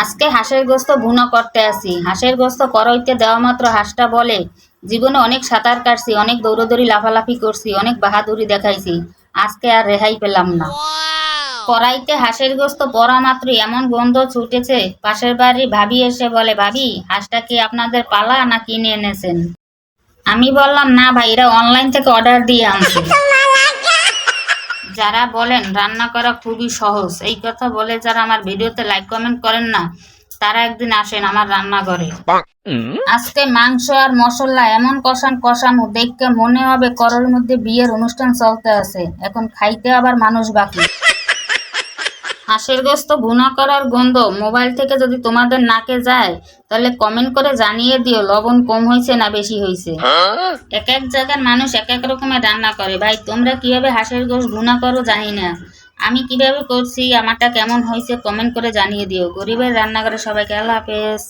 আজকে হাঁসের গোস্ত ভুনা করতে আসি। হাঁসের গোস্ত কড়াইতে দেওয়া মাত্র হাঁসটা বলে, জীবনে অনেক সাঁতার কাটছি, অনেক দৌড়দৌড়ি লাফালাফি করছি, অনেক বাহাদুরি দেখাইছি, আজকে আর রেহাই পেলাম না। কড়াইতে হাঁসের গোস্ত পড়া মাত্রই এমন গন্ধ ছুটেছে, পাশের বাড়ির ভাবি এসে বলে, ভাবি হাঁসটা কি আপনাদের পালা না কিনে এনেছেন? আমি বললাম, না ভাই, এরা অনলাইন থেকে অর্ডার দিয়ে আনছে। যারা বলেন রান্না করা খুবই সহজ, এই কথা বলে যারা আমার ভিডিওতে লাইক কমেন্ট করেন না, তারা একদিন আসেন আমার রান্নাঘরে। আজকে মাংস আর মশলা এমন কষামু দেখতে মনে হবে করোর মধ্যে বিয়ের অনুষ্ঠান চলতে আছে, এখন খাইতে আবার মানুষ বাকি। হাঁসের গোস্ত ভুনা করার গন্ধ মোবাইল থেকে যদি তোমাদের নাকে যায়, তাহলে কমেন্ট করে জানিয়ে দিও লবণ কম হয়েছে না বেশি হয়েছে। এক এক জায়গার মানুষ এক এক রকমের রান্না করে। ভাই, তোমরা কিভাবে হাঁসের গোস্ত ভুনা করো জানি না, আমি কিভাবে করছি, আমারটা কেমন হয়েছে কমেন্ট করে জানিয়ে দিও। গরিবের রান্নাঘরে সবাইকে আল্লাহ হাফেজ।